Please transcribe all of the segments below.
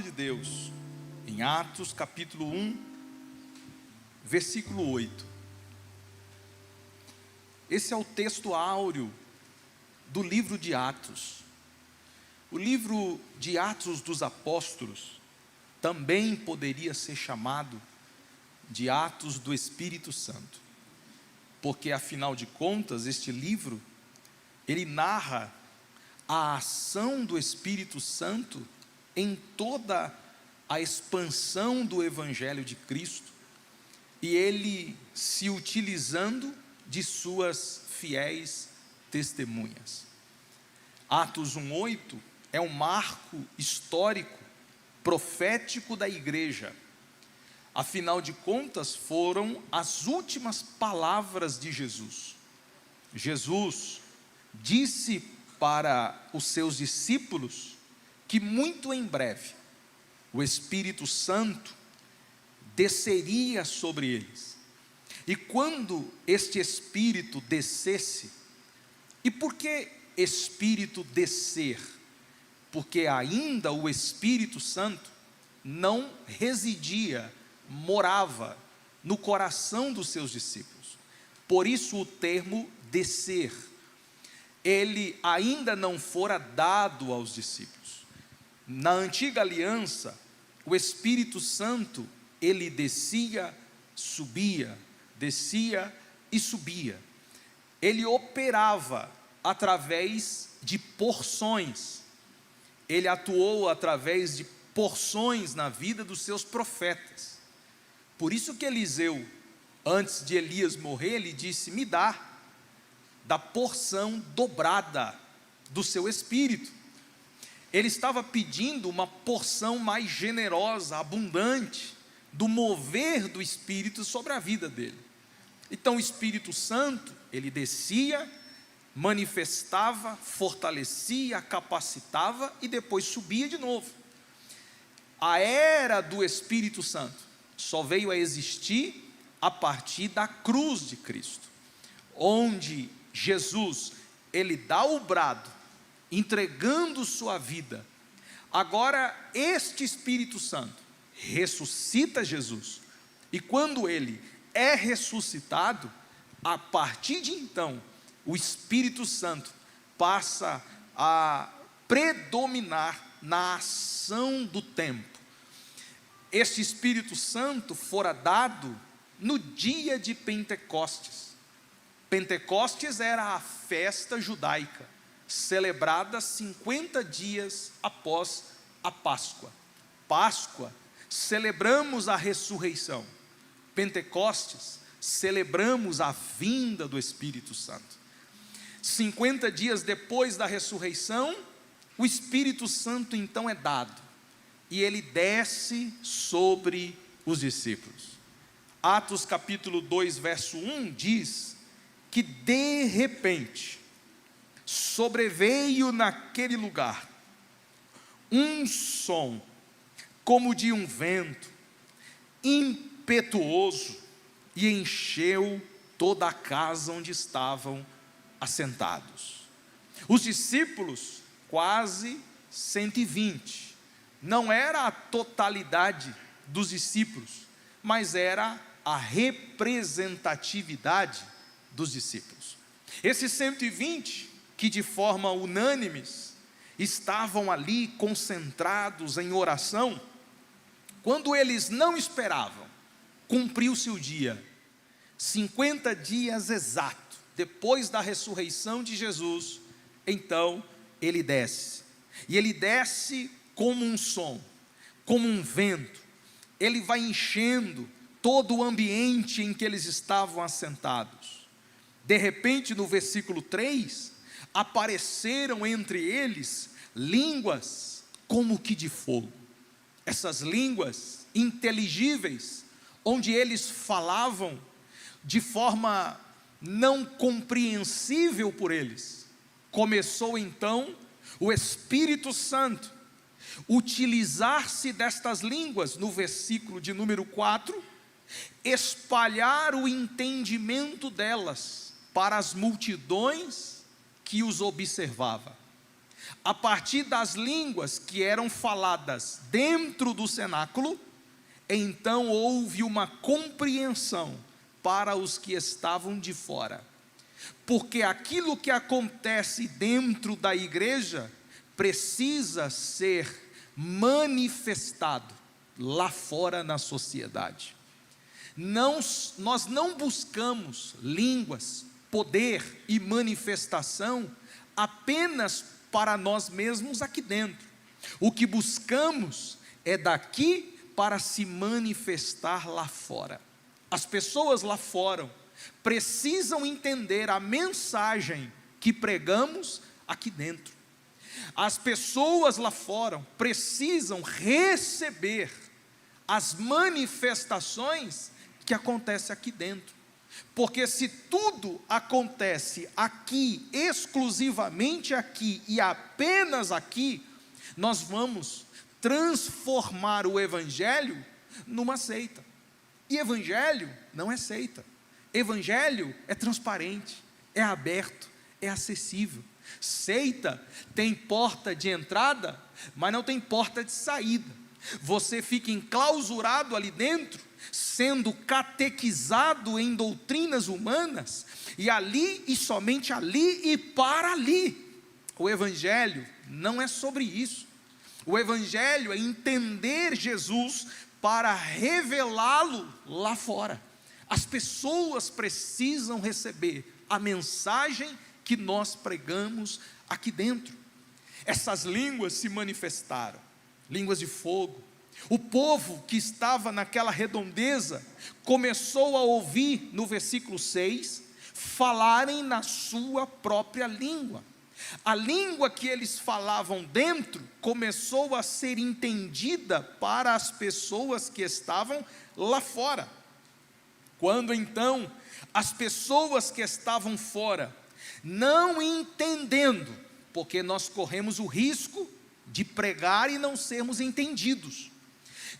De Deus, em Atos capítulo 1, versículo 8. Esse é o texto áureo do livro de Atos. O livro de Atos dos Apóstolos também poderia ser chamado de Atos do Espírito Santo, porque afinal de contas este livro, ele narra a ação do Espírito Santo em toda a expansão do Evangelho de Cristo, e ele se utilizando de suas fiéis testemunhas. Atos 1:8 é um marco histórico, profético da igreja. Afinal de contas, foram as últimas palavras de Jesus. Jesus disse para os seus discípulos que muito em breve o Espírito Santo desceria sobre eles. E quando este Espírito descesse, e por que Espírito descer? Porque ainda o Espírito Santo não residia, morava no coração dos seus discípulos. Por isso o termo descer. Ele ainda não fora dado aos discípulos. Na antiga aliança, o Espírito Santo, ele descia, subia, descia e subia. Ele operava através de porções. Ele atuou através de porções na vida dos seus profetas. Por isso que Eliseu, antes de Elias morrer, ele disse: me dá da porção dobrada do seu Espírito. Ele estava pedindo uma porção mais generosa, abundante, do mover do Espírito sobre a vida dele. Então o Espírito Santo, ele descia, manifestava, fortalecia, capacitava e depois subia de novo. A era do Espírito Santo só veio a existir a partir da cruz de Cristo, onde Jesus, ele dá o brado, entregando sua vida. Agora este Espírito Santo ressuscita Jesus, e quando ele é ressuscitado, a partir de então, o Espírito Santo passa a predominar na ação do tempo. Este Espírito Santo fora dado no dia de Pentecostes. Pentecostes era a festa judaica, celebrada 50 dias após a Páscoa. Páscoa, celebramos a ressurreição. Pentecostes, celebramos a vinda do Espírito Santo. 50 dias depois da ressurreição, o Espírito Santo então é dado, e ele desce sobre os discípulos. Atos capítulo 2, verso 1 diz que de repente sobreveio naquele lugar um som como de um vento impetuoso e encheu toda a casa onde estavam assentados. Os discípulos, quase 120, não era a totalidade dos discípulos, mas era a representatividade dos discípulos. Esses 120 que de forma unânimes estavam ali concentrados em oração, quando eles não esperavam, cumpriu-se o dia, 50 dias exato, depois da ressurreição de Jesus, então ele desce, e ele desce como um som, como um vento, ele vai enchendo todo o ambiente em que eles estavam assentados. De repente, no versículo 3, apareceram entre eles línguas como que de fogo. Essas línguas inteligíveis, onde eles falavam de forma não compreensível por eles. Começou então o Espírito Santo utilizar-se destas línguas, no versículo de número 4, espalhar o entendimento delas para as multidões que os observavam. a partir das línguas que eram faladas dentro do cenáculo, então houve uma compreensão para os que estavam de fora. Porque aquilo que acontece dentro da igreja precisa ser manifestado lá fora na sociedade. Nós não buscamos línguas, poder e manifestação apenas para nós mesmos aqui dentro. O que buscamos é daqui para se manifestar lá fora. As pessoas lá fora precisam entender a mensagem que pregamos aqui dentro. As pessoas lá fora precisam receber as manifestações que acontecem aqui dentro. Porque se tudo acontece aqui, exclusivamente aqui e apenas aqui, nós vamos transformar o evangelho numa seita. E evangelho não é seita. Evangelho é transparente, é aberto, é acessível. Seita tem porta de entrada, mas não tem porta de saída. Você fica enclausurado ali dentro, sendo catequizado em doutrinas humanas, e ali, e somente ali, e para ali. O evangelho não é sobre isso. O evangelho é entender Jesus para revelá-lo lá fora. As pessoas precisam receber a mensagem que nós pregamos aqui dentro. Essas línguas se manifestaram, línguas de fogo. O povo que estava naquela redondeza começou a ouvir, no versículo 6, falarem na sua própria língua. A língua que eles falavam dentro começou a ser entendida para as pessoas que estavam lá fora. Quando então as pessoas que estavam fora, não entendendo, porque nós corremos o risco de pregar e não sermos entendidos,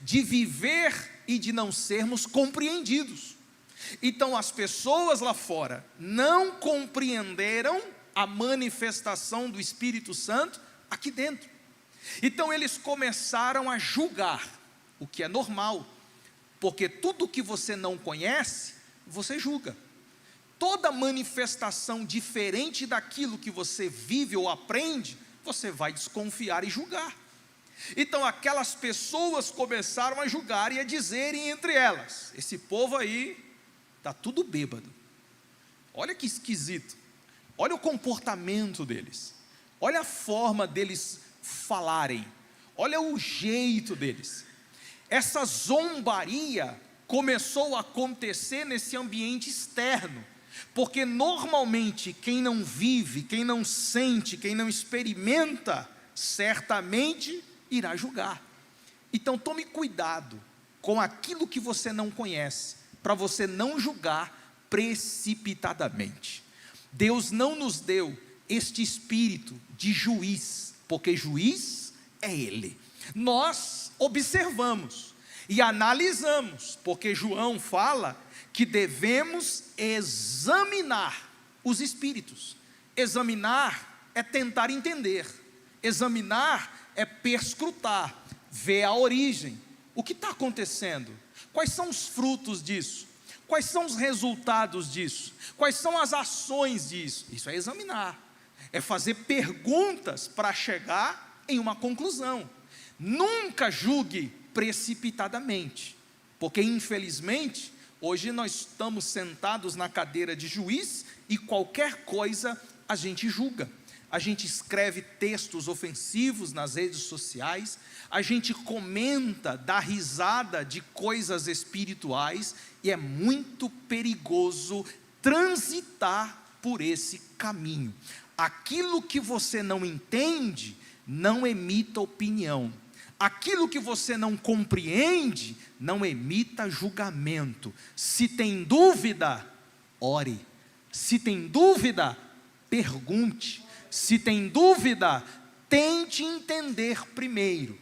de viver e de não sermos compreendidos. Então as pessoas lá fora não compreenderam a manifestação do Espírito Santo aqui dentro. Então eles começaram a julgar, o que é normal, porque tudo que você não conhece, você julga. Toda manifestação diferente daquilo que você vive ou aprende, você vai desconfiar e julgar. Então aquelas pessoas começaram a julgar e a dizerem entre elas: esse povo aí está tudo bêbado, olha que esquisito, olha o comportamento deles, olha a forma deles falarem, olha o jeito deles. Essa zombaria começou a acontecer nesse ambiente externo, porque normalmente quem não vive, quem não sente, quem não experimenta, certamente irá julgar. Então tome cuidado com aquilo que você não conhece, para você não julgar precipitadamente. Deus não nos deu este espírito de juiz, porque juiz é Ele. Nós observamos e analisamos, porque João fala que devemos examinar os espíritos. Examinar é tentar entender, examinar é perscrutar, ver a origem, o que está acontecendo, quais são os frutos disso, quais são os resultados disso, quais são as ações disso. Isso é examinar, é fazer perguntas para chegar em uma conclusão. Nunca julgue precipitadamente, porque infelizmente hoje nós estamos sentados na cadeira de juiz e qualquer coisa a gente julga. A gente escreve textos ofensivos nas redes sociais, a gente comenta, dá risada de coisas espirituais, e é muito perigoso transitar por esse caminho. Aquilo que você não entende, não emita opinião. Aquilo que você não compreende, não emita julgamento. Se tem dúvida, ore. Se tem dúvida, pergunte. Se tem dúvida, tente entender primeiro.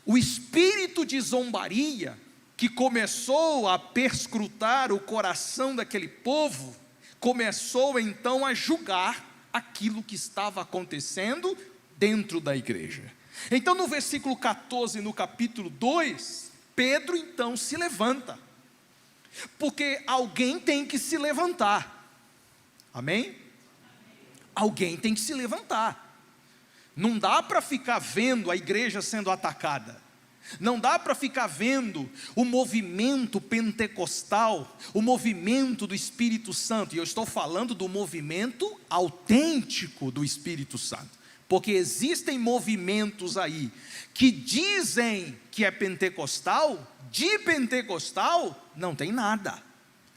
O espírito de zombaria, que começou a perscrutar o coração daquele povo, começou então a julgar aquilo que estava acontecendo dentro da igreja. Então no versículo 14, no capítulo 2, Pedro então se levanta, porque alguém tem que se levantar, amém? Alguém tem que se levantar, não dá para ficar vendo a igreja sendo atacada, não dá para ficar vendo o movimento pentecostal, o movimento do Espírito Santo, e eu estou falando do movimento autêntico do Espírito Santo, porque existem movimentos aí, que dizem que é pentecostal, de pentecostal não tem nada,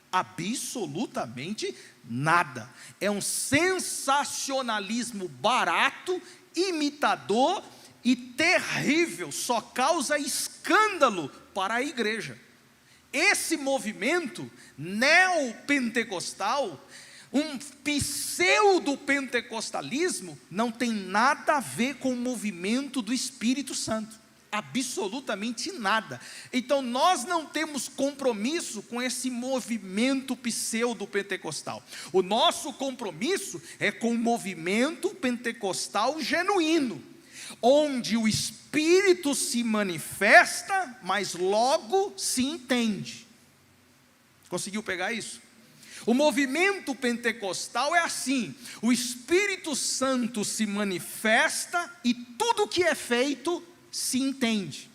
absolutamente nada, é um sensacionalismo barato, imitador e terrível, só causa escândalo para a igreja. Esse movimento neopentecostal, um pseudo-pentecostalismo, não tem nada a ver com o movimento do Espírito Santo, absolutamente nada. Então nós não temos compromisso com esse movimento pseudo-pentecostal. O nosso compromisso é com o movimento pentecostal genuíno, onde o Espírito se manifesta, mas logo se entende. Conseguiu pegar isso? O movimento pentecostal é assim: o Espírito Santo se manifesta e tudo que é feito se entende,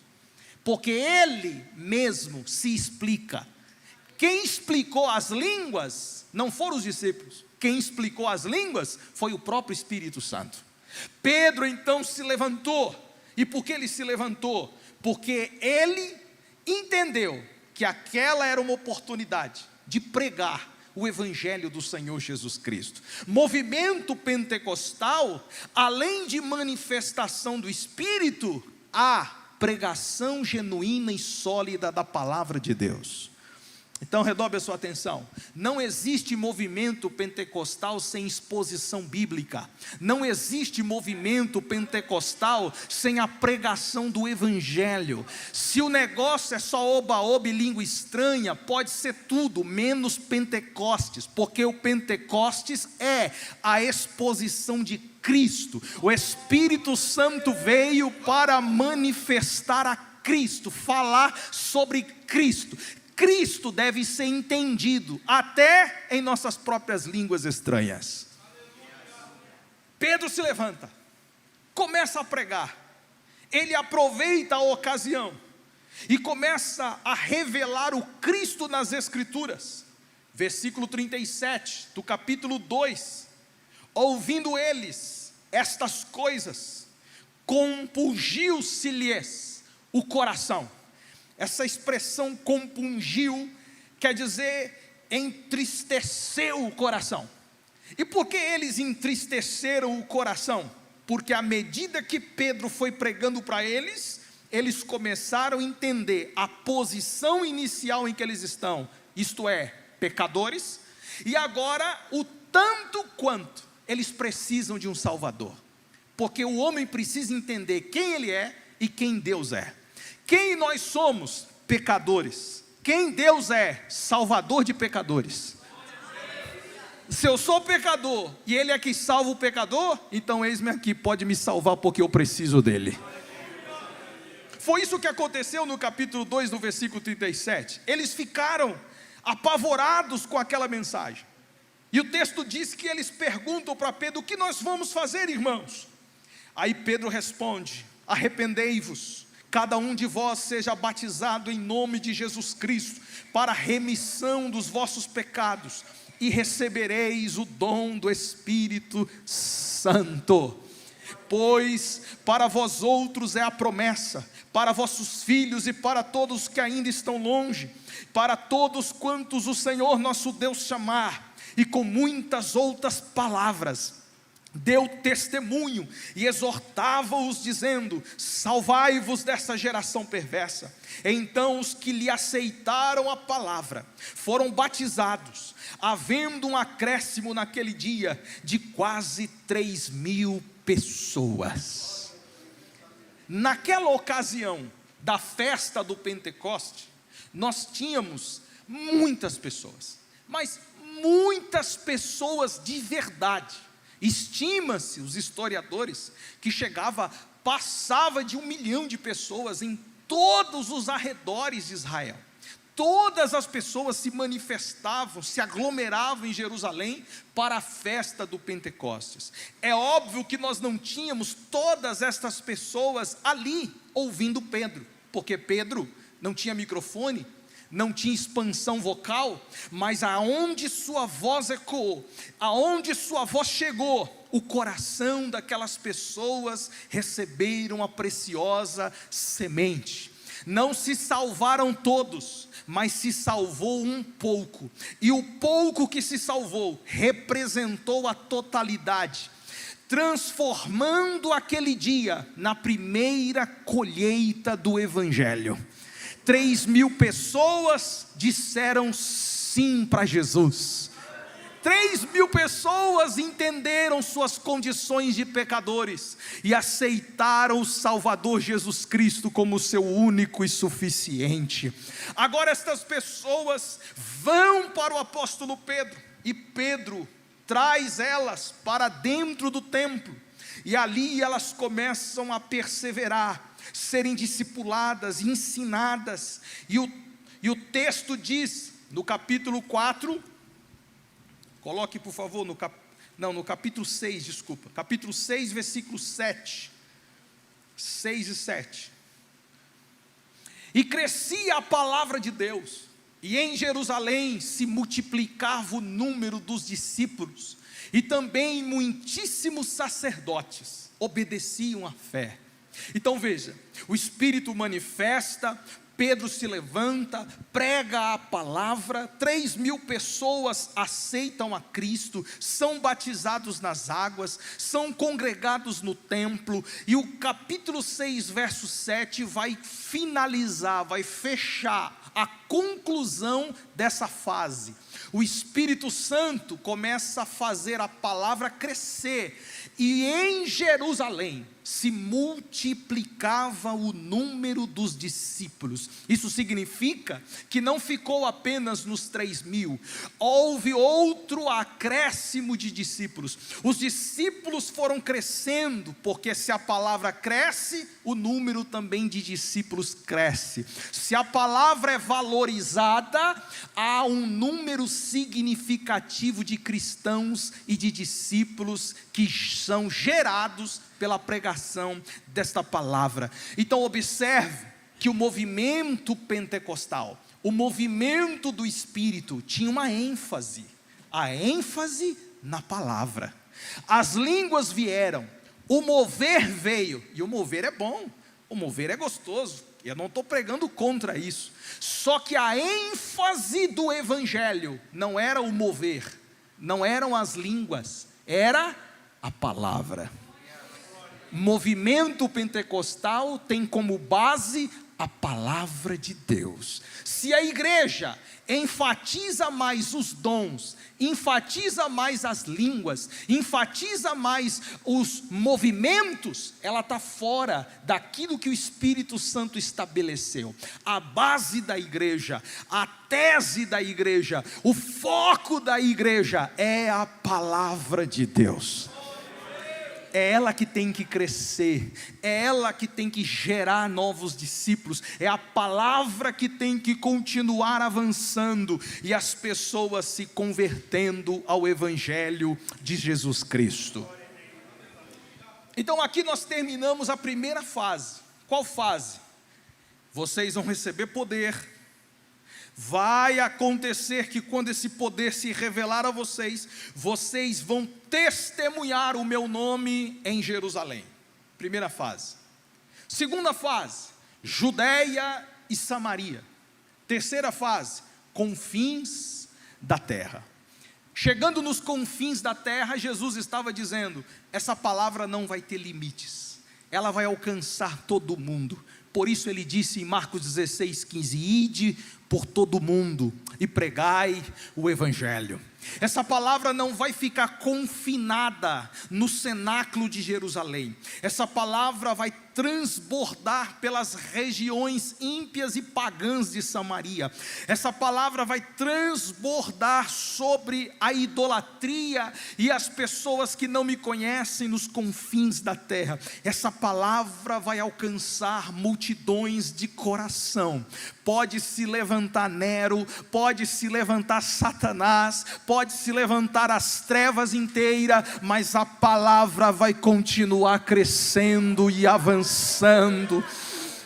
porque Ele mesmo se explica. Quem explicou as línguas não foram os discípulos, quem explicou as línguas foi o próprio Espírito Santo. Pedro então se levantou, e por que ele se levantou? Porque ele entendeu que aquela era uma oportunidade de pregar o Evangelho do Senhor Jesus Cristo. Movimento pentecostal, além de manifestação do Espírito, há pregação genuína e sólida da palavra de Deus. Então redobre a sua atenção, não existe movimento pentecostal sem exposição bíblica, não existe movimento pentecostal sem a pregação do Evangelho. Se o negócio é só oba-oba e língua estranha, pode ser tudo menos Pentecostes, porque o Pentecostes é a exposição de Cristo. O Espírito Santo veio para manifestar a Cristo, falar sobre Cristo. Cristo deve ser entendido até em nossas próprias línguas estranhas. Pedro se levanta, começa a pregar, ele aproveita a ocasião e começa a revelar o Cristo nas Escrituras. Versículo 37 do capítulo 2: ouvindo eles estas coisas, compungiu-se-lhes o coração. Essa expressão compungiu quer dizer entristeceu o coração. E por que eles entristeceram o coração? Porque à medida que Pedro foi pregando para eles, eles começaram a entender a posição inicial em que eles estão, isto é, pecadores, e agora o tanto quanto eles precisam de um Salvador, porque o homem precisa entender quem ele é e quem Deus é. Quem nós somos? Pecadores. Quem Deus é? Salvador de pecadores. Se eu sou pecador e Ele é que salva o pecador, então eis-me aqui, pode me salvar porque eu preciso dEle. Foi isso que aconteceu no capítulo 2, no versículo 37. Eles ficaram apavorados com aquela mensagem. E o texto diz que eles perguntam para Pedro: o que nós vamos fazer, irmãos? Aí Pedro responde: arrependei-vos, cada um de vós seja batizado em nome de Jesus Cristo, para a remissão dos vossos pecados, e recebereis o dom do Espírito Santo. Pois para vós outros é a promessa, para vossos filhos e para todos que ainda estão longe, para todos quantos o Senhor nosso Deus chamar. E com muitas outras palavras deu testemunho e exortava-os dizendo: salvai-vos dessa geração perversa. Então os que lhe aceitaram a palavra foram batizados, havendo um acréscimo naquele dia de quase 3.000 pessoas. Naquela ocasião da festa do Pentecoste, nós tínhamos muitas pessoas, mas muitas pessoas de verdade, Estima-se, os historiadores, que passava de 1 milhão de pessoas em todos os arredores de Israel. Todas as pessoas se manifestavam, se aglomeravam em Jerusalém para a festa do Pentecostes. É óbvio que nós não tínhamos todas estas pessoas ali ouvindo Pedro, porque Pedro não tinha microfone, não tinha expansão vocal, mas aonde sua voz ecoou, aonde sua voz chegou, o coração daquelas pessoas receberam a preciosa semente. Não se salvaram todos, mas se salvou um pouco, e o pouco que se salvou representou a totalidade, transformando aquele dia na primeira colheita do Evangelho. 3.000 pessoas disseram sim para Jesus. 3.000 pessoas entenderam suas condições de pecadores e aceitaram o Salvador Jesus Cristo como seu único e suficiente. Agora estas pessoas vão para o apóstolo Pedro, e Pedro traz elas para dentro do templo, e ali elas começam a perseverar, serem discipuladas, ensinadas, e o texto diz, no capítulo 4, coloque por favor, no capítulo 6, desculpa, capítulo 6, versículo 7, 6 e 7, e crescia a palavra de Deus, e em Jerusalém se multiplicava o número dos discípulos, e também muitíssimos sacerdotes obedeciam à fé. Então veja, o Espírito manifesta, Pedro se levanta, prega a palavra, 3.000 pessoas aceitam a Cristo, são batizados nas águas, são congregados no templo, e o capítulo 6, verso 7 vai finalizar, vai fechar a conclusão dessa fase. O Espírito Santo começa a fazer a palavra crescer, e em Jerusalém se multiplicava o número dos discípulos. Isso significa que não ficou apenas nos 3.000, houve outro acréscimo de discípulos. Os discípulos foram crescendo, porque se a palavra cresce, o número também de discípulos cresce. Se a palavra é valorizada, há um número significativo de cristãos e de discípulos que são gerados pela pregação desta palavra. Então observe que o movimento pentecostal, o movimento do Espírito tinha uma ênfase, a ênfase na palavra. As línguas vieram, o mover veio, e o mover é bom, o mover é gostoso, eu não estou pregando contra isso, só que a ênfase do Evangelho não era o mover, não eram as línguas, era a palavra. Movimento pentecostal tem como base a palavra de Deus. Se a igreja enfatiza mais os dons, enfatiza mais as línguas, enfatiza mais os movimentos, ela está fora daquilo que o Espírito Santo estabeleceu. A base da igreja, a tese da igreja, o foco da igreja é a palavra de Deus. É ela que tem que crescer, é ela que tem que gerar novos discípulos, é a palavra que tem que continuar avançando, e as pessoas se convertendo ao Evangelho de Jesus Cristo. Então aqui nós terminamos a primeira fase. Qual fase? Vocês vão receber poder. Vai acontecer que quando esse poder se revelar a vocês, vocês vão testemunhar o meu nome em Jerusalém. Primeira fase. Segunda fase, Judeia e Samaria. Terceira fase, confins da terra. Chegando nos confins da terra, Jesus estava dizendo, essa palavra não vai ter limites, ela vai alcançar todo mundo. Por isso ele disse em Marcos 16, 15, ide por todo mundo e pregai o Evangelho. Essa palavra não vai ficar confinada no cenáculo de Jerusalém. Essa palavra vai transbordar pelas regiões ímpias e pagãs de Samaria. Essa palavra vai transbordar sobre a idolatria e as pessoas que não me conhecem nos confins da terra. Essa palavra vai alcançar multidões de coração. Pode se levantar Nero, pode se levantar Satanás, pode se levantar as trevas inteiras, mas a palavra vai continuar crescendo e avançando.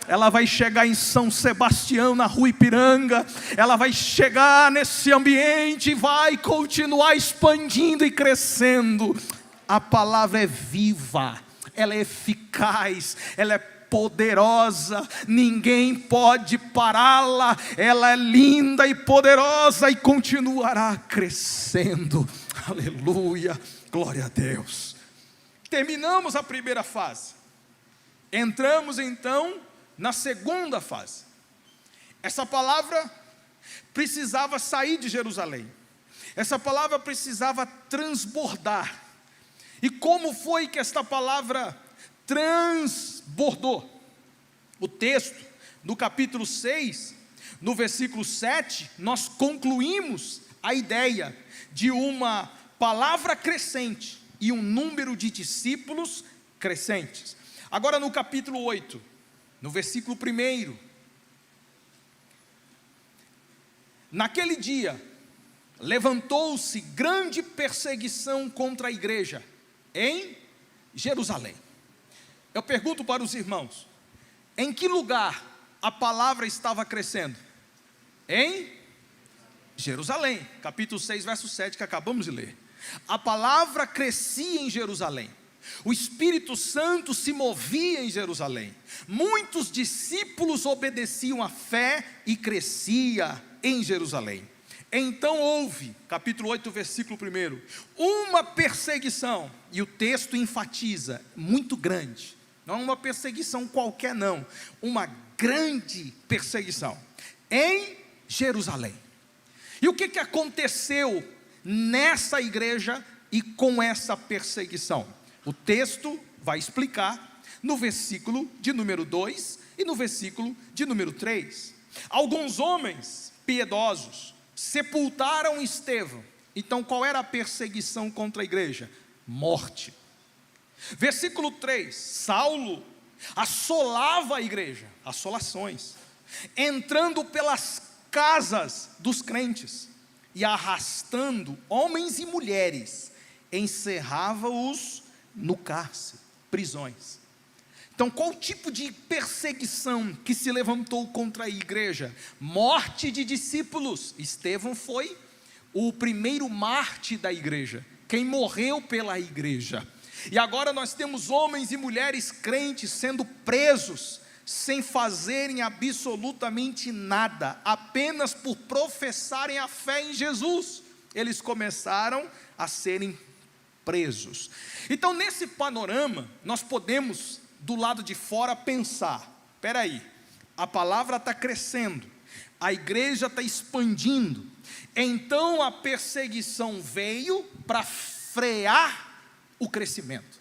Ela vai chegar em São Sebastião, na Rua Ipiranga, ela vai chegar nesse ambiente e vai continuar expandindo e crescendo. A palavra é viva, ela é eficaz, ela é poderosa, ninguém pode pará-la, ela é linda e poderosa e continuará crescendo. Aleluia, glória a Deus. Terminamos a primeira fase. Entramos então na segunda fase. Essa palavra precisava sair de Jerusalém. Essa palavra precisava transbordar. E como foi que esta palavra transbordou? O texto, no capítulo 6, no versículo 7, nós concluímos a ideia de uma palavra crescente e um número de discípulos crescentes. Agora no capítulo 8, no versículo 1, naquele dia, levantou-se grande perseguição contra a igreja em Jerusalém. Eu pergunto para os irmãos, em que lugar a palavra estava crescendo? Em Jerusalém, capítulo 6, verso 7, que acabamos de ler. A palavra crescia em Jerusalém. O Espírito Santo se movia em Jerusalém. Muitos discípulos obedeciam à fé e crescia em Jerusalém. Então houve, capítulo 8, versículo 1, uma perseguição, e o texto enfatiza, muito grande. Não é uma perseguição qualquer não, uma grande perseguição em Jerusalém. E o que aconteceu nessa igreja e com essa perseguição? O texto vai explicar no versículo de número 2 e no versículo de número 3. Alguns homens piedosos sepultaram Estevão. Então qual era a perseguição contra a igreja? Morte. Versículo 3, Saulo assolava a igreja, assolações, entrando pelas casas dos crentes e arrastando homens e mulheres, encerrava-os no cárcere, prisões. Então qual tipo de perseguição que se levantou contra a igreja? Morte de discípulos. Estevão foi o primeiro mártir da igreja, quem morreu pela igreja. E agora nós temos homens e mulheres crentes sendo presos, sem fazerem absolutamente nada, apenas por professarem a fé em Jesus, eles começaram a serem presos. Então nesse panorama, nós podemos do lado de fora pensar, espera aí, a palavra está crescendo, a igreja está expandindo, então a perseguição veio para frear o crescimento.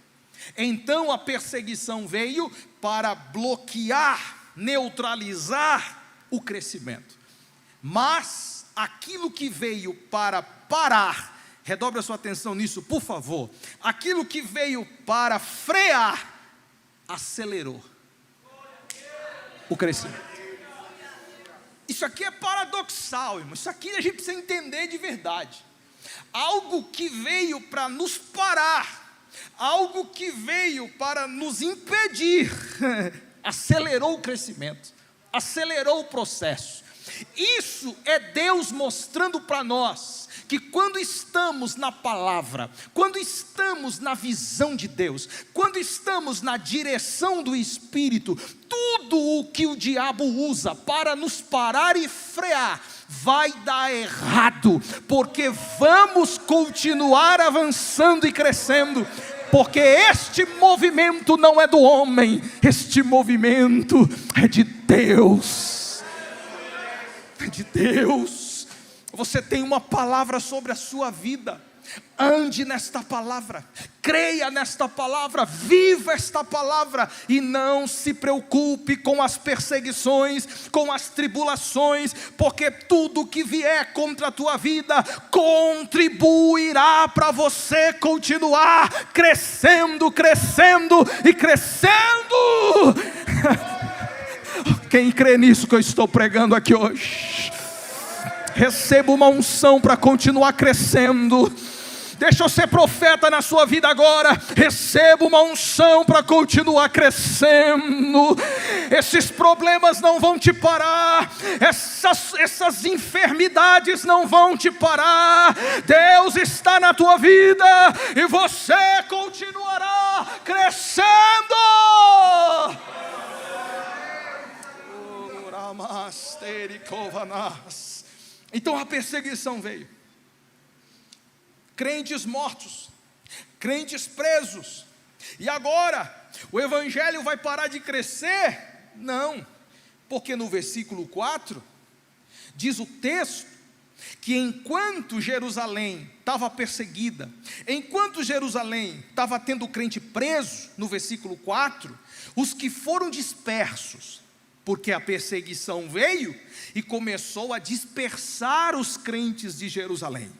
Então a perseguição veio para bloquear, neutralizar o crescimento. Mas aquilo que veio para parar, redobre a sua atenção nisso, por favor. Aquilo que veio para frear, acelerou o crescimento. Isso aqui é paradoxal, irmão. Isso aqui a gente precisa entender de verdade. Algo que veio para nos parar, algo que veio para nos impedir, acelerou o crescimento, acelerou o processo. Isso é Deus mostrando para nós que quando estamos na palavra, quando estamos na visão de Deus, quando estamos na direção do Espírito, tudo o que o diabo usa para nos parar e frear, vai dar errado, porque vamos continuar avançando e crescendo, porque este movimento não é do homem, este movimento é de Deus, é de Deus. Você tem uma palavra sobre a sua vida. Ande nesta palavra, creia nesta palavra, viva esta palavra, e não se preocupe com as perseguições, com as tribulações, porque tudo que vier contra a tua vida contribuirá para você continuar crescendo, crescendo e crescendo. Quem crê nisso que eu estou pregando aqui hoje? Receba uma unção para continuar crescendo. Deixa eu ser profeta na sua vida agora. Receba uma unção para continuar crescendo. Esses problemas não vão te parar. Essas enfermidades não vão te parar. Deus está na tua vida e você continuará crescendo. Então a perseguição veio. Crentes mortos, crentes presos. E agora, o evangelho vai parar de crescer? Não, porque no versículo 4, diz o texto, que enquanto Jerusalém estava perseguida, enquanto Jerusalém estava tendo crente preso, no versículo 4, os que foram dispersos, porque a perseguição veio e começou a dispersar os crentes de Jerusalém.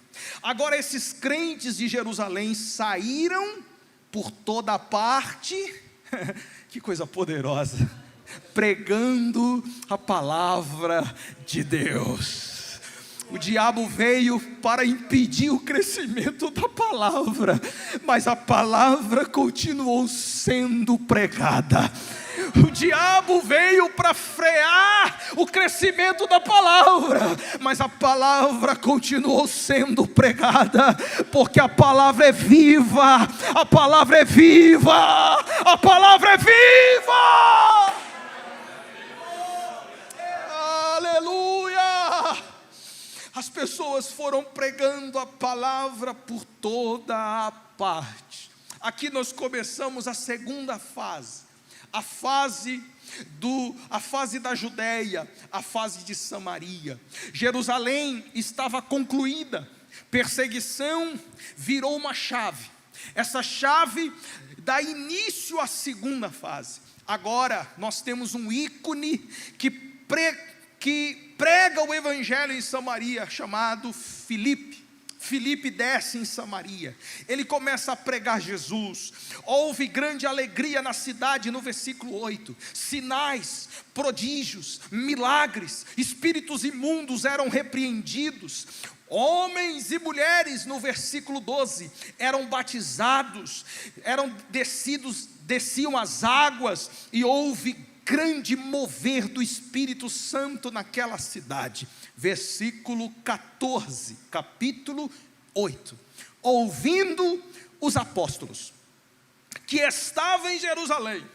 Agora esses crentes de Jerusalém saíram por toda parte, que coisa poderosa, pregando a palavra de Deus. O diabo veio para impedir o crescimento da palavra, mas a palavra continuou sendo pregada. O diabo veio para frear o crescimento da palavra, mas a palavra continuou sendo pregada, porque a palavra é viva, a palavra é viva, a palavra é viva. Aleluia! As pessoas foram pregando a palavra por toda a parte. Aqui nós começamos a segunda fase. A fase da Judéia, a fase de Samaria. Jerusalém estava concluída, perseguição virou uma chave. Essa chave dá início à segunda fase. Agora nós temos um ícone que prega o evangelho em Samaria, chamado Filipe. Filipe desce em Samaria, ele começa a pregar Jesus. Houve grande alegria na cidade, no versículo 8, sinais, prodígios, milagres, espíritos imundos eram repreendidos, homens e mulheres, no versículo 12, eram batizados, desciam as águas, e houve grande mover do Espírito Santo naquela cidade. Versículo 14, capítulo 8. Ouvindo os apóstolos que estavam em Jerusalém,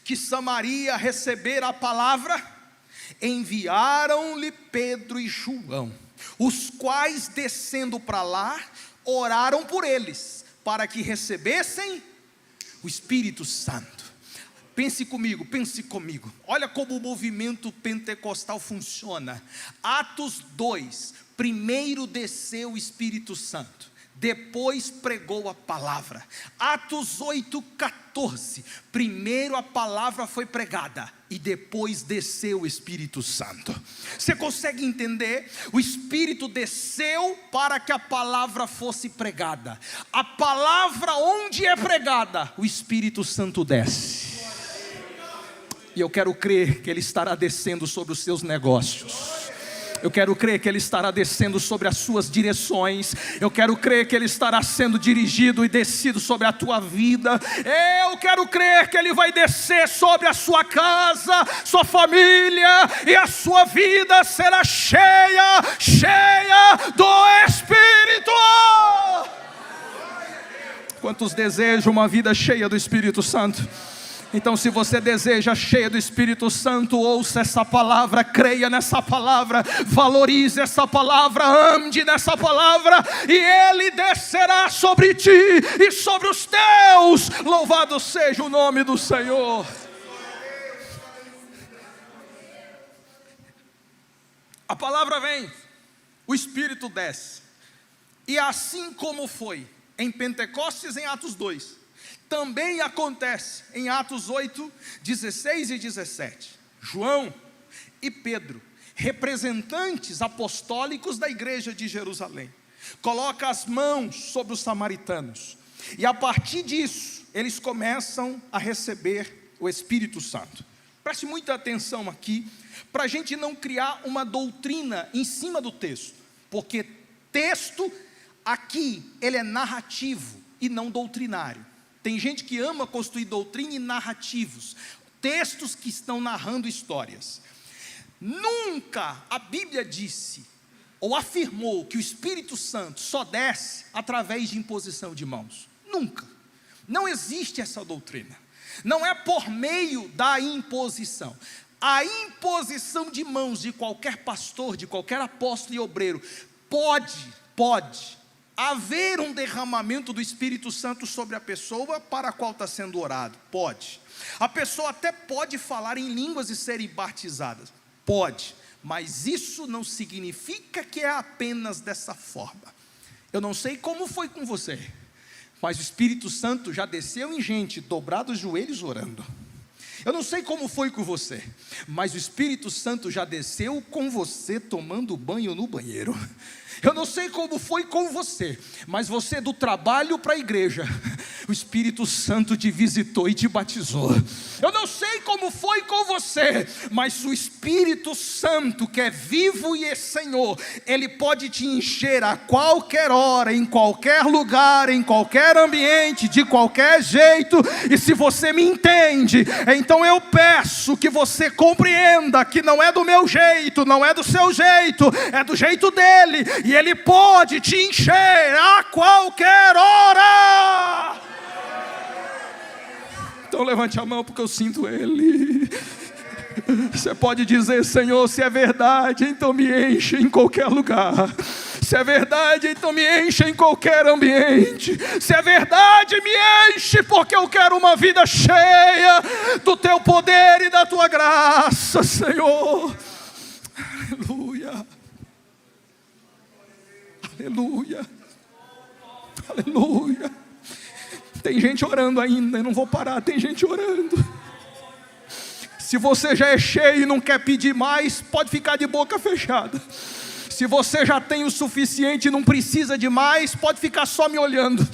que Samaria recebera a palavra, enviaram-lhe Pedro e João, os quais, descendo para lá, oraram por eles, para que recebessem o Espírito Santo. Pense comigo, olha como o movimento pentecostal funciona. Atos 2, primeiro desceu o Espírito Santo, depois pregou a palavra. Atos 8:14, primeiro a palavra foi pregada e depois desceu o Espírito Santo. Você consegue entender? O Espírito desceu para que a palavra fosse pregada. A palavra onde é pregada, o Espírito Santo desce. E eu quero crer que Ele estará descendo sobre os seus negócios. Eu quero crer que Ele estará descendo sobre as suas direções. Eu quero crer que Ele estará sendo dirigido e descido sobre a tua vida. Eu quero crer que Ele vai descer sobre a sua casa, sua família, e a sua vida será cheia do Espírito. Quantos desejam uma vida cheia do Espírito Santo? Então, se você deseja cheia do Espírito Santo, ouça essa palavra, creia nessa palavra, valorize essa palavra, ande nessa palavra, e Ele descerá sobre ti e sobre os teus. Louvado seja o nome do Senhor. A palavra vem, o Espírito desce. E assim como foi em Pentecostes, em Atos 2, também acontece em Atos 8, 16 e 17. João e Pedro, representantes apostólicos da igreja de Jerusalém, colocam as mãos sobre os samaritanos, e a partir disso, eles começam a receber o Espírito Santo. Preste muita atenção aqui, para a gente não criar uma doutrina em cima do texto, porque texto aqui, ele é narrativo e não doutrinário. Tem gente que ama construir doutrina e narrativos, textos que estão narrando histórias. Nunca a Bíblia disse ou afirmou que o Espírito Santo só desce através de imposição de mãos. Nunca. Não existe essa doutrina. Não é por meio da imposição. A imposição de mãos de qualquer pastor, de qualquer apóstolo e obreiro, pode haver um derramamento do Espírito Santo sobre a pessoa para a qual está sendo orado. Pode. A pessoa até pode falar em línguas e serem batizadas. Pode. Mas isso não significa que é apenas dessa forma. Eu não sei como foi com você, mas o Espírito Santo já desceu em gente dobrado os joelhos orando. Eu não sei como foi com você, mas o Espírito Santo já desceu com você tomando banho no banheiro. Eu não sei como foi com você, mas você do trabalho para a igreja, o Espírito Santo te visitou e te batizou. Eu não sei como foi com você, mas o Espírito Santo, que é vivo e é Senhor, Ele pode te encher a qualquer hora, em qualquer lugar, em qualquer ambiente, de qualquer jeito. E se você me entende, então eu peço que você compreenda que não é do meu jeito, não é do seu jeito, é do jeito dele. E Ele pode te encher a qualquer hora. Então levante a mão, porque eu sinto Ele. Você pode dizer: Senhor, se é verdade, então me enche em qualquer lugar. Se é verdade, então me enche em qualquer ambiente. Se é verdade, me enche, porque eu quero uma vida cheia do Teu poder e da Tua graça, Senhor. Aleluia. Aleluia, aleluia. Tem gente orando ainda, eu não vou parar, tem gente orando. Se você já é cheio e não quer pedir mais, pode ficar de boca fechada. Se você já tem o suficiente e não precisa de mais, pode ficar só me olhando.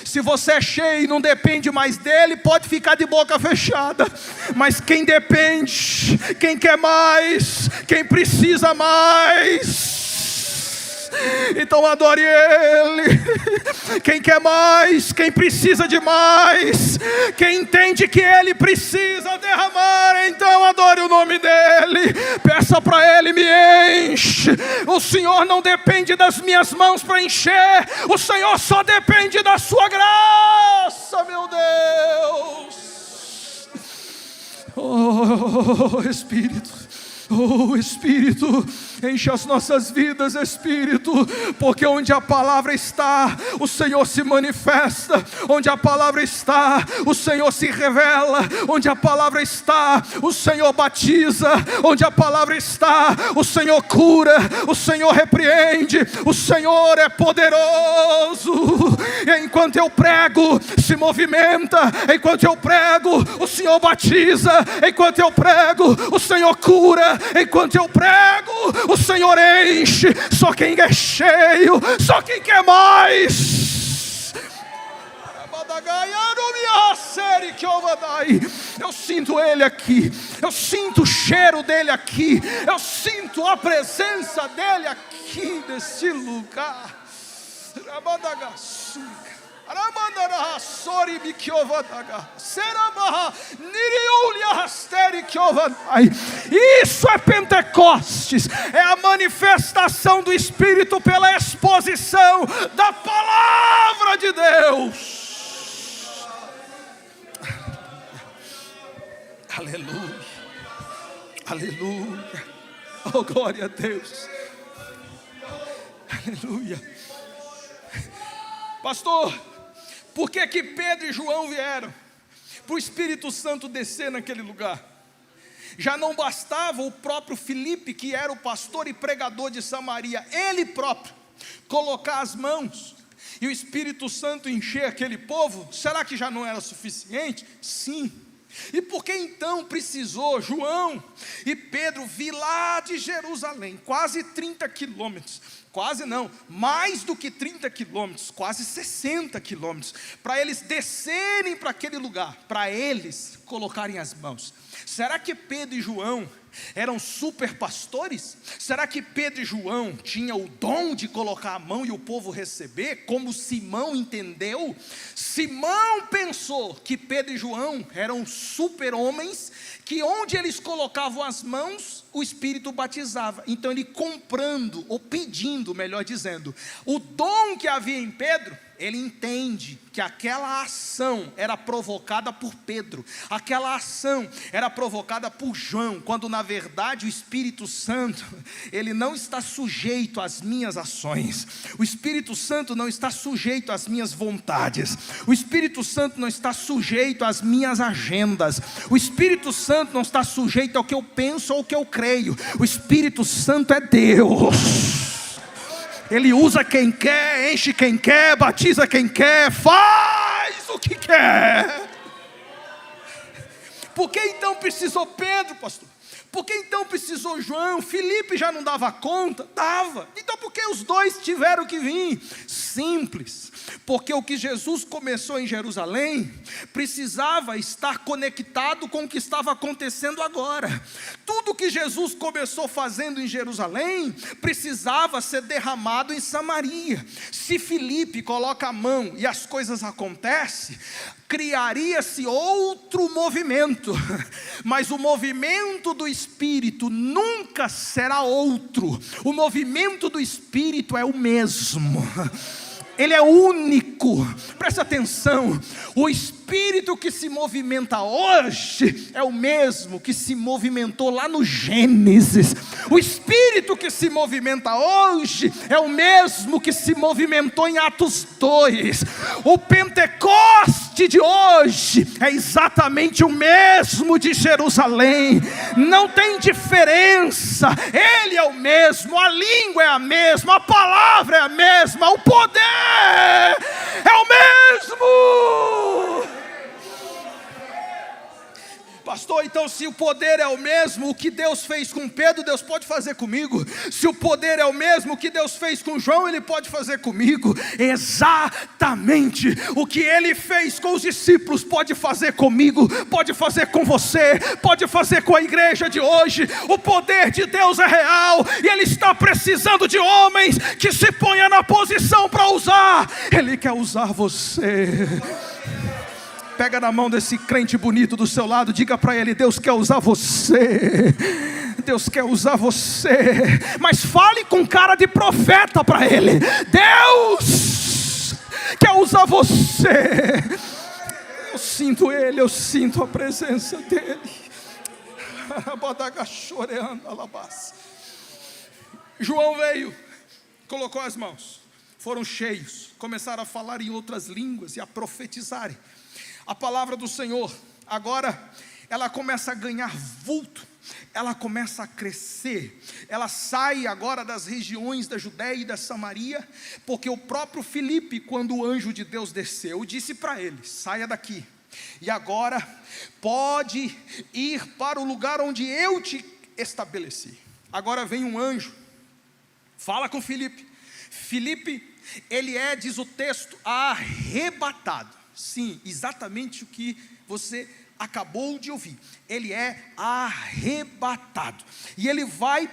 Se você é cheio e não depende mais dele, pode ficar de boca fechada. Mas quem depende, quem quer mais, quem precisa mais, então adore Ele. Quem quer mais, quem precisa de mais, quem entende que Ele precisa derramar, então adore o nome dEle. Peça para Ele: me enche. O Senhor não depende das minhas mãos para encher, o Senhor só depende da sua graça, meu Deus. Oh Espírito, oh Espírito, enche as nossas vidas, Espírito, porque onde a palavra está, o Senhor se manifesta. Onde a palavra está, o Senhor se revela. Onde a palavra está, o Senhor batiza. Onde a palavra está, o Senhor cura, o Senhor repreende, o Senhor é poderoso. E enquanto eu prego, se movimenta. Enquanto eu prego, o Senhor batiza. Enquanto eu prego, o Senhor cura. Enquanto eu prego, o Senhor enche. Só quem é cheio, só quem quer mais. Eu sinto Ele aqui, eu sinto o cheiro dEle aqui, eu sinto a presença dEle aqui nesse lugar. Isso é Pentecostes, é a manifestação do Espírito pela exposição da palavra de Deus. Aleluia, aleluia, oh glória a Deus, aleluia. Pastor, por que que Pedro e João vieram para o Espírito Santo descer naquele lugar? Já não bastava o próprio Filipe, que era o pastor e pregador de Samaria, ele próprio colocar as mãos e o Espírito Santo encher aquele povo, será que já não era suficiente? Sim. E por que então precisou João e Pedro vir lá de Jerusalém, quase 30 quilômetros, quase não, mais do que 30 quilômetros, quase 60 quilômetros, para eles descerem para aquele lugar, para eles colocarem as mãos? Será que Pedro e João eram super pastores? Será que Pedro e João tinham o dom de colocar a mão e o povo receber, como Simão entendeu? Simão pensou que Pedro e João eram super homens, que onde eles colocavam as mãos, o Espírito batizava. Então ele comprando, ou pedindo, melhor dizendo, o dom que havia em Pedro, ele entende que aquela ação era provocada por Pedro, aquela ação era provocada por João, quando na verdade o Espírito Santo, ele não está sujeito às minhas ações, o Espírito Santo não está sujeito às minhas vontades, o Espírito Santo não está sujeito às minhas agendas, o Espírito Santo não está sujeito ao que eu penso ou ao que eu creio, o Espírito Santo é Deus. Ele usa quem quer, enche quem quer, batiza quem quer, faz o que quer. Por que então precisou Pedro, pastor? Por que então precisou João? Filipe já não dava conta? Dava. Então por que os dois tiveram que vir? Simples. Porque o que Jesus começou em Jerusalém precisava estar conectado com o que estava acontecendo agora. Tudo que Jesus começou fazendo em Jerusalém precisava ser derramado em Samaria. Se Filipe coloca a mão e as coisas acontecem, criaria-se outro movimento, mas o movimento do Espírito nunca será outro. O movimento do Espírito é o mesmo. Ele é único, presta atenção, o Espírito que se movimenta hoje, é o mesmo que se movimentou lá no Gênesis, o Espírito que se movimenta hoje, é o mesmo que se movimentou em Atos 2, o Pentecoste de hoje, é exatamente o mesmo de Jerusalém, não tem diferença, Ele é o mesmo, a língua é a mesma, a palavra é a mesma, o poder é o mesmo. Pastor, então se o poder é o mesmo, o que Deus fez com Pedro, Deus pode fazer comigo. Se o poder é o mesmo, o que Deus fez com João, Ele pode fazer comigo. Exatamente o que Ele fez com os discípulos, pode fazer comigo, pode fazer com você, pode fazer com a igreja de hoje. O poder de Deus é real, e Ele está precisando de homens que se ponham na posição para usar. Ele quer usar você. Pega na mão desse crente bonito do seu lado, diga para ele: Deus quer usar você, Deus quer usar você, mas fale com cara de profeta para ele: Deus quer usar você. Eu sinto ele, eu sinto a presença dele. João veio, colocou as mãos, foram cheios, começaram a falar em outras línguas e a profetizarem. A palavra do Senhor, agora, ela começa a ganhar vulto, ela começa a crescer, ela sai agora das regiões da Judéia e da Samaria, porque o próprio Filipe, quando o anjo de Deus desceu, disse para ele: saia daqui, e agora pode ir para o lugar onde eu te estabeleci. Agora vem um anjo, fala com Filipe. Filipe, ele é, diz o texto, arrebatado. Sim, exatamente o que você acabou de ouvir. Ele é arrebatado. E ele vai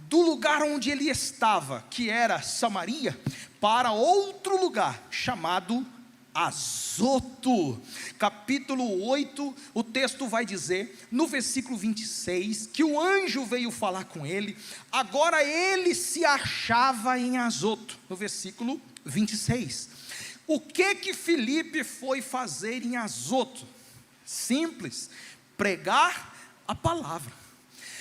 do lugar onde ele estava, que era Samaria, para outro lugar chamado Azoto. Capítulo 8, o texto vai dizer, no versículo 26, que o anjo veio falar com ele. Agora ele se achava em Azoto, no versículo 26. O que Filipe foi fazer em Azoto? Simples, pregar a palavra.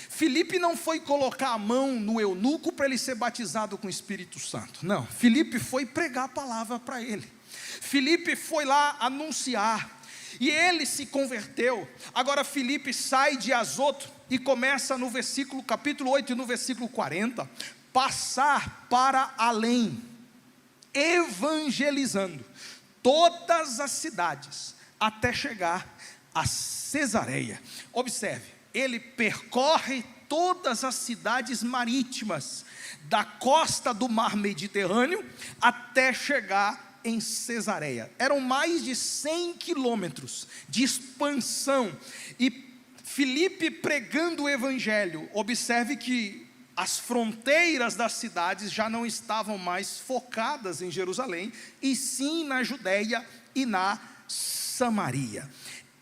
Filipe não foi colocar a mão no eunuco para ele ser batizado com o Espírito Santo. Não, Filipe foi pregar a palavra para ele. Filipe foi lá anunciar, e ele se converteu. Agora Filipe sai de Azoto, e começa no capítulo 8 e no versículo 40, passar para além, evangelizando todas as cidades, até chegar a Cesareia. Observe, ele percorre todas as cidades marítimas, da costa do mar Mediterrâneo, até chegar em Cesareia. Eram mais de 100 quilômetros de expansão, e Filipe pregando o evangelho. Observe que as fronteiras das cidades já não estavam mais focadas em Jerusalém, e sim na Judéia e na Samaria.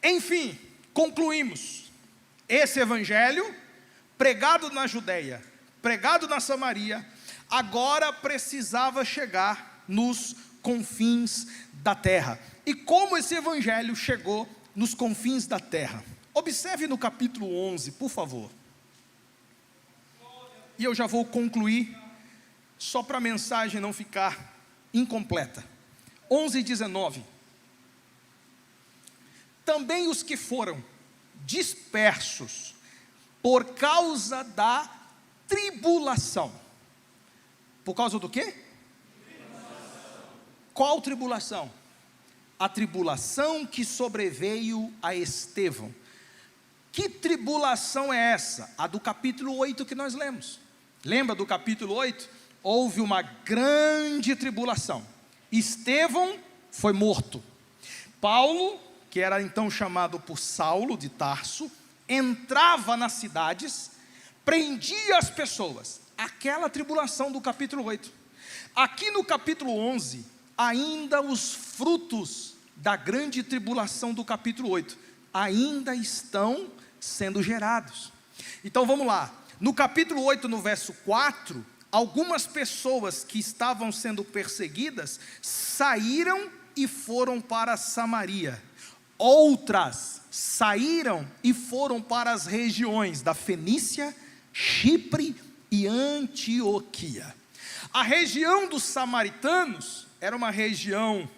Enfim, concluímos, esse evangelho, pregado na Judéia, pregado na Samaria, agora precisava chegar nos confins da terra. E como esse evangelho chegou nos confins da terra? Observe no capítulo 11, por favor. E eu já vou concluir, só para a mensagem não ficar incompleta. 11:19. Também os que foram dispersos por causa da tribulação. Por causa do quê? Qual tribulação? A tribulação que sobreveio a Estevão. Que tribulação é essa? A do capítulo 8 que nós lemos. Lembra do capítulo 8? Houve uma grande tribulação. Estevão foi morto. Paulo, que era então chamado por Saulo de Tarso, entrava nas cidades, prendia as pessoas. Aquela tribulação do capítulo 8. Aqui no capítulo 11, ainda os frutos da grande tribulação do capítulo 8 ainda estão sendo gerados. Então vamos lá, no capítulo 8, no verso 4, algumas pessoas que estavam sendo perseguidas saíram e foram para Samaria. Outras saíram e foram para as regiões da Fenícia, Chipre e Antioquia. A região dos samaritanos era uma região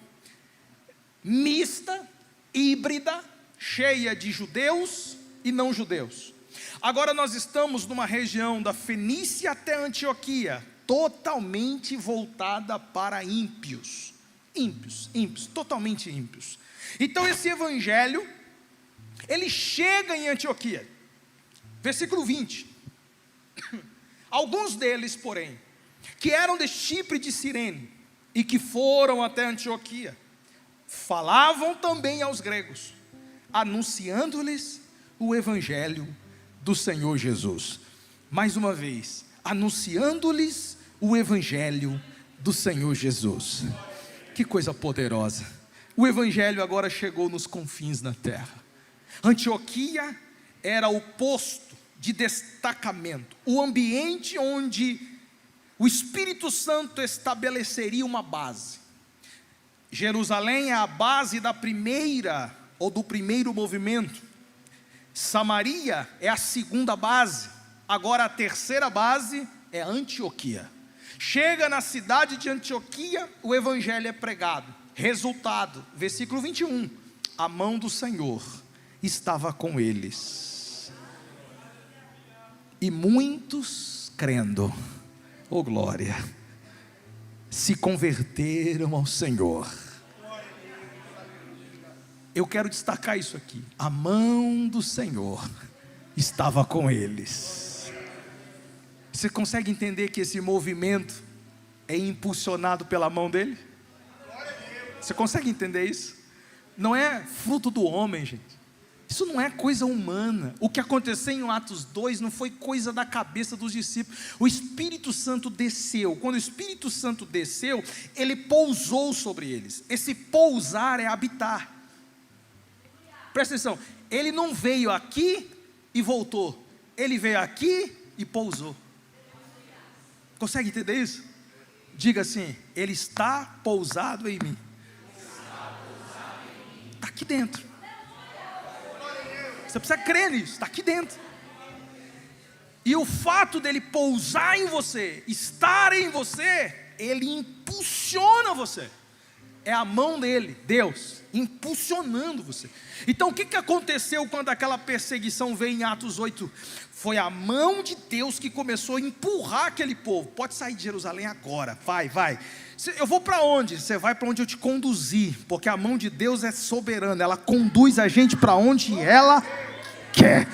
mista, híbrida, cheia de judeus e não judeus. Agora nós estamos numa região da Fenícia até Antioquia, totalmente voltada para ímpios, totalmente ímpios. Então esse evangelho, ele chega em Antioquia, versículo 20, alguns deles, porém, que eram de Chipre e de Cirene, e que foram até Antioquia, falavam também aos gregos, anunciando-lhes o evangelho do Senhor Jesus. Mais uma vez, anunciando-lhes o evangelho do Senhor Jesus. Que coisa poderosa. O evangelho agora chegou nos confins da terra. Antioquia era o posto de destacamento, o ambiente onde o Espírito Santo estabeleceria uma base. Jerusalém é a base da primeira ou do primeiro movimento. Samaria é a segunda base. Agora a terceira base é Antioquia. Chega na cidade de Antioquia, o evangelho é pregado. Resultado, versículo 21, a mão do Senhor estava com eles, e muitos crendo, oh glória, se converteram ao Senhor. Eu quero destacar isso aqui, a mão do Senhor estava com eles. Você consegue entender que esse movimento é impulsionado pela mão dele? Você consegue entender isso? Não é fruto do homem, gente. Isso não é coisa humana. O que aconteceu em Atos 2 não foi coisa da cabeça dos discípulos. O Espírito Santo desceu. Quando o Espírito Santo desceu, ele pousou sobre eles. Esse pousar é habitar. Presta atenção, ele não veio aqui e voltou. Ele veio aqui e pousou. Consegue entender isso? Diga assim, ele está pousado em mim. Está aqui dentro. Você precisa crer nisso, está aqui dentro. E o fato dele pousar em você, estar em você, ele impulsiona você. É a mão dele, Deus, impulsionando você. Então o que aconteceu quando aquela perseguição veio em Atos 8? Foi a mão de Deus que começou a empurrar aquele povo. Pode sair de Jerusalém agora, vai. Eu vou para onde? Você vai para onde eu te conduzir, porque a mão de Deus é soberana, ela conduz a gente para onde ela quer.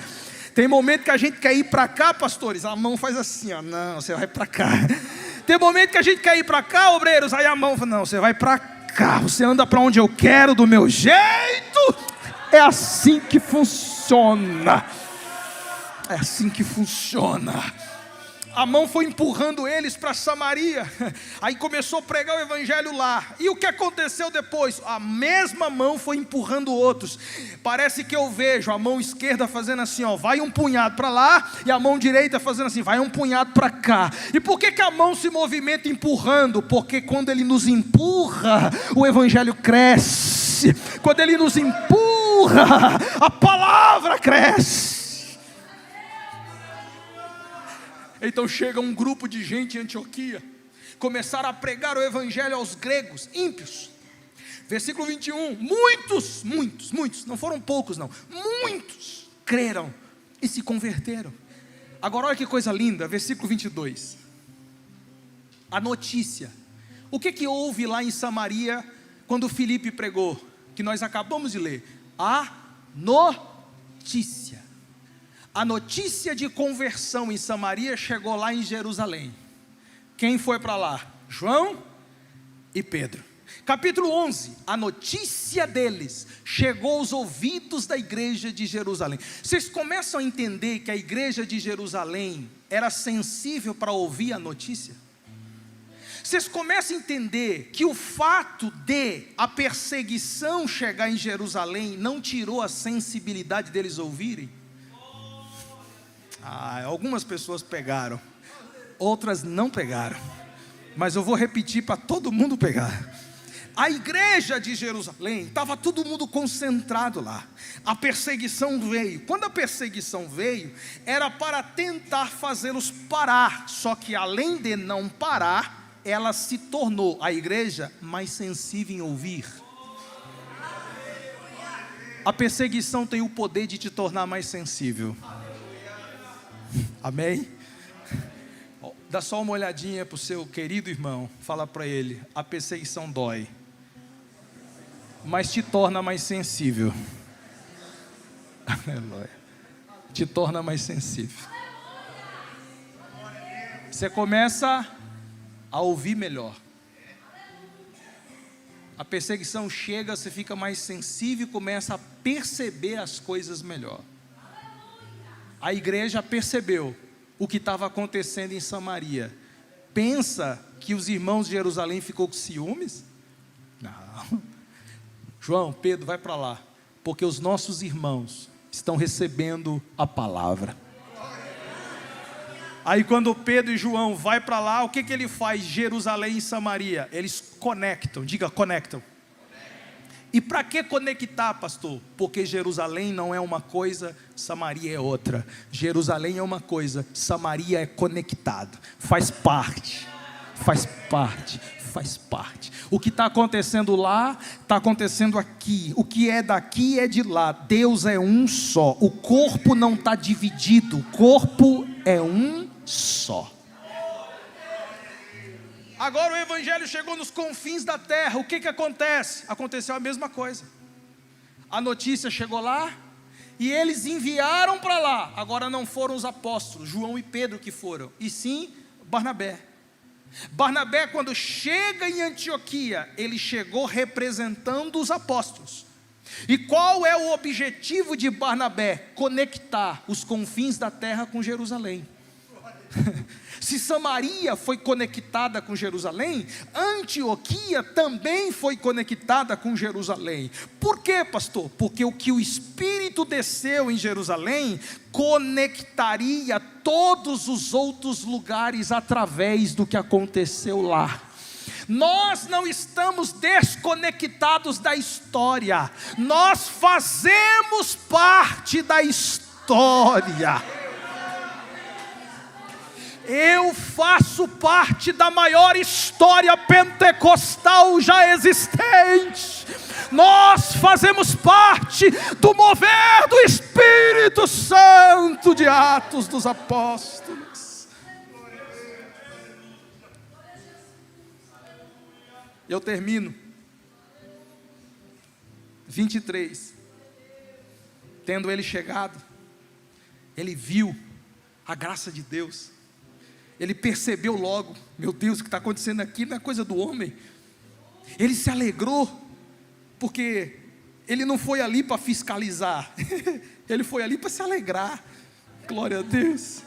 Tem momento que a gente quer ir para cá, pastores, a mão faz assim, ó, não, você vai para cá. Tem momento que a gente quer ir para cá, obreiros, aí a mão fala, não, você vai para cá, você anda para onde eu quero, do meu jeito. É assim que funciona. É assim que funciona. A mão foi empurrando eles para Samaria. Aí começou a pregar o evangelho lá. E o que aconteceu depois? A mesma mão foi empurrando outros. Parece que eu vejo a mão esquerda fazendo assim, ó, vai um punhado para lá, e a mão direita fazendo assim, vai um punhado para cá. E por que a mão se movimenta empurrando? Porque quando ele nos empurra, o evangelho cresce. Quando ele nos empurra, a palavra cresce. Então chega um grupo de gente em Antioquia, começaram a pregar o evangelho aos gregos, ímpios. Versículo 21, muitos, não foram poucos não, muitos creram e se converteram. Agora olha que coisa linda, versículo 22. A notícia, o que houve lá em Samaria, quando Filipe pregou, que nós acabamos de ler, a notícia. A notícia de conversão em Samaria chegou lá em Jerusalém. Quem foi para lá? João e Pedro. Capítulo 11, a notícia deles chegou aos ouvidos da igreja de Jerusalém. Vocês começam a entender que a igreja de Jerusalém era sensível para ouvir a notícia? Vocês começam a entender que o fato de a perseguição chegar em Jerusalém não tirou a sensibilidade deles ouvirem? Algumas pessoas pegaram, outras não pegaram, mas eu vou repetir para todo mundo pegar. A igreja de Jerusalém, estava todo mundo concentrado lá. A perseguição veio. Quando a perseguição veio, era para tentar fazê-los parar. Só que além de não parar, ela se tornou, a igreja, mais sensível em ouvir. A perseguição tem o poder de te tornar mais sensível. Amém? Dá só uma olhadinha para o seu querido irmão. Fala para ele, a perseguição dói, mas te torna mais sensível. Aleluia. Te torna mais sensível. Você começa a ouvir melhor. A perseguição chega, você fica mais sensível e começa a perceber as coisas melhor. A igreja percebeu o que estava acontecendo em Samaria. Pensa que os irmãos de Jerusalém ficou com ciúmes? Não. João, Pedro, vai para lá, porque os nossos irmãos estão recebendo a palavra. Aí quando Pedro e João vai para lá, o que ele faz? Jerusalém e Samaria, eles conectam, diga conectam. E para que conectar, pastor? Porque Jerusalém não é uma coisa, Samaria é outra. Jerusalém é uma coisa, Samaria é conectado. Faz parte. O que está acontecendo lá, está acontecendo aqui. O que é daqui é de lá. Deus é um só. O corpo não está dividido. O corpo é um só. Agora o evangelho chegou nos confins da terra. O que acontece? Aconteceu a mesma coisa. A notícia chegou lá e eles enviaram para lá. Agora não foram os apóstolos, João e Pedro que foram, e sim Barnabé. Barnabé, quando chega em Antioquia, ele chegou representando os apóstolos. E qual é o objetivo de Barnabé? Conectar os confins da terra com Jerusalém. Se Samaria foi conectada com Jerusalém, Antioquia também foi conectada com Jerusalém. Por quê, pastor? Porque o que o Espírito desceu em Jerusalém conectaria todos os outros lugares através do que aconteceu lá. Nós não estamos desconectados da história, nós fazemos parte da história. Eu faço parte da maior história pentecostal já existente. Nós fazemos parte do mover do Espírito Santo de Atos dos Apóstolos. Eu termino. 23. Tendo ele chegado, ele viu a graça de Deus. Ele percebeu logo, meu Deus, o que está acontecendo aqui não é coisa do homem. Ele se alegrou, porque ele não foi ali para fiscalizar, ele foi ali para se alegrar. Glória a Deus.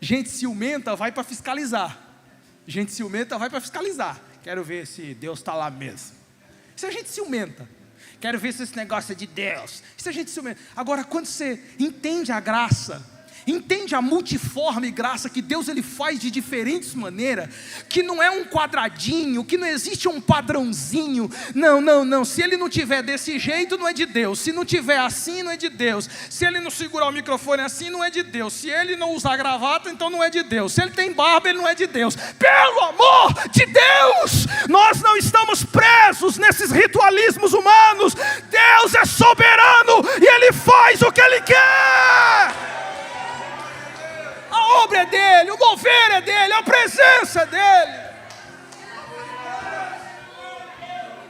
Gente ciumenta vai para fiscalizar. Gente ciumenta vai para fiscalizar. Quero ver se Deus está lá mesmo. Isso é gente ciumenta. Quero ver se esse negócio é de Deus. Isso é gente ciumenta. Agora, quando você entende a graça, entende a multiforme graça que Deus ele faz de diferentes maneiras, que não é um quadradinho, que não existe um padrãozinho. Não, se ele não tiver desse jeito, não é de Deus. Se não tiver assim, não é de Deus. Se ele não segurar o microfone assim, não é de Deus. Se ele não usar gravata, então não é de Deus. Se ele tem barba, ele não é de Deus. Pelo amor de Deus, nós não estamos presos nesses ritualismos humanos. Deus é soberano e Ele faz o que Ele quer. A obra é dele, o mover é dele, a presença é dele.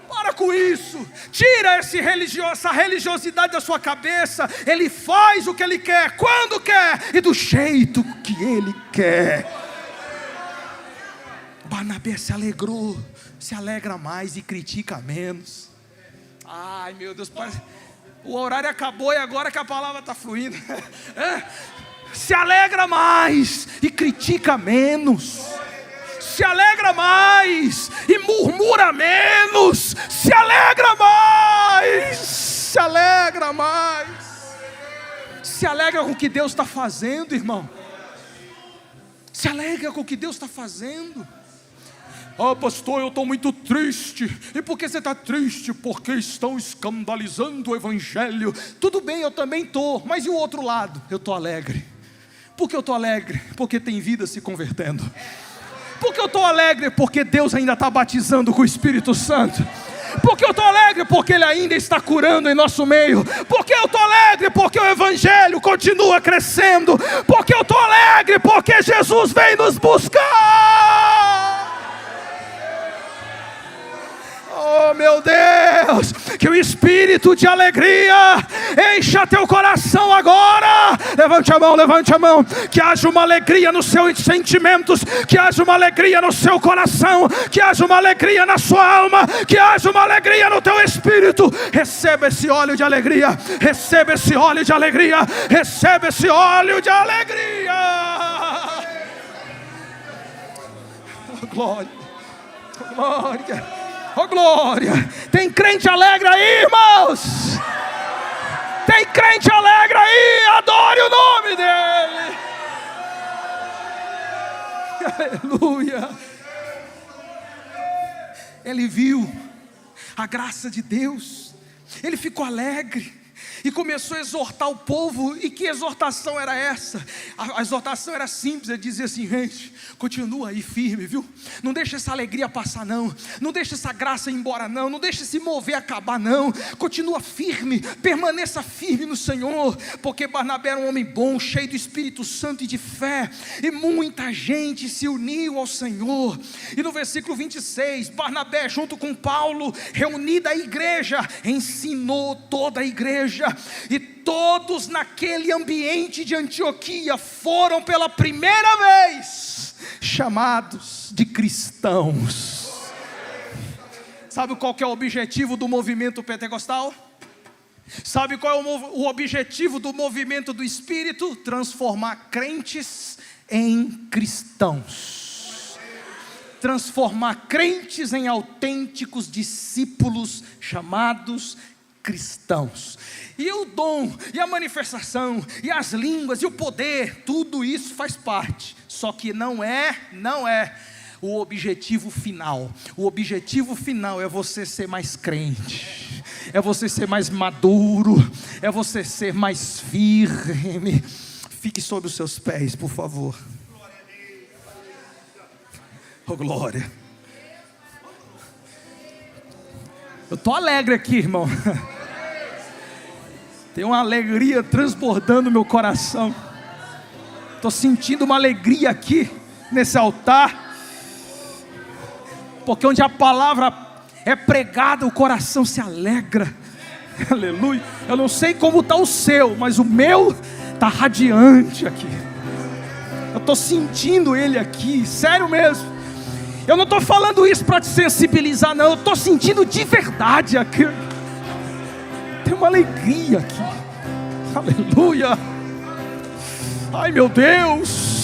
Para com isso, tira essa religiosidade da sua cabeça. Ele faz o que ele quer, quando quer e do jeito que ele quer. Barnabé se alegrou, se alegra mais e critica menos. Ai meu Deus, o horário acabou e agora que a palavra está fluindo. Se alegra mais e critica menos. Se alegra mais e murmura menos. Se alegra mais. Se alegra mais. Se alegra com o que Deus está fazendo, irmão. Se alegra com o que Deus está fazendo. Ah, pastor, eu estou muito triste. E por que você está triste? Porque estão escandalizando o Evangelho. Tudo bem, eu também estou. Mas e o outro lado? Eu estou alegre. Por que eu estou alegre? Porque tem vida se convertendo. Por que eu estou alegre? Porque Deus ainda está batizando com o Espírito Santo. Por que eu estou alegre? Porque Ele ainda está curando em nosso meio. Por que eu estou alegre? Porque o Evangelho continua crescendo. Por que eu estou alegre? Porque Jesus vem nos buscar. Oh meu Deus, que o espírito de alegria encha teu coração agora. Levante a mão, que haja uma alegria nos seus sentimentos, que haja uma alegria no seu coração, que haja uma alegria na sua alma, que haja uma alegria no teu espírito. Receba esse óleo de alegria, receba esse óleo de alegria, receba esse óleo de alegria. Oh, glória, oh, glória. Oh glória, tem crente alegre aí, irmãos? Tem crente alegre aí? Adore o nome dele. Aleluia. Ele viu a graça de Deus, ele ficou alegre e começou a exortar o povo. E que exortação era essa? A exortação era simples. Ele dizia assim: gente, continua aí firme, viu? Não deixa essa alegria passar não. Não deixa essa graça ir embora não. Não deixa esse mover acabar não. Continua firme, permaneça firme no Senhor. Porque Barnabé era um homem bom, cheio do Espírito Santo e de fé. E muita gente se uniu ao Senhor. E no versículo 26, Barnabé junto com Paulo, reunida a igreja, ensinou toda a igreja. E todos naquele ambiente de Antioquia foram pela primeira vez chamados de cristãos. Sabe qual que é o objetivo do movimento pentecostal? Sabe qual é o objetivo do movimento do Espírito? Transformar crentes em cristãos. Transformar crentes em autênticos discípulos chamados cristãos. E o dom, e a manifestação, e as línguas, e o poder, tudo isso faz parte. Só que não é o objetivo final. O objetivo final é você ser mais crente, é você ser mais maduro, é você ser mais firme. Fique sobre os seus pés, por favor. Oh, glória. Eu estou alegre aqui, irmão. Tem uma alegria transbordando no meu coração. Estou sentindo uma alegria aqui, nesse altar. Porque onde a palavra é pregada, o coração se alegra. Aleluia. Eu não sei como está o seu, mas o meu está radiante aqui. Eu estou sentindo ele aqui, sério mesmo. Eu não estou falando isso para te sensibilizar, não. Eu estou sentindo de verdade aqui. Tem uma alegria aqui. Aleluia. Ai, meu Deus.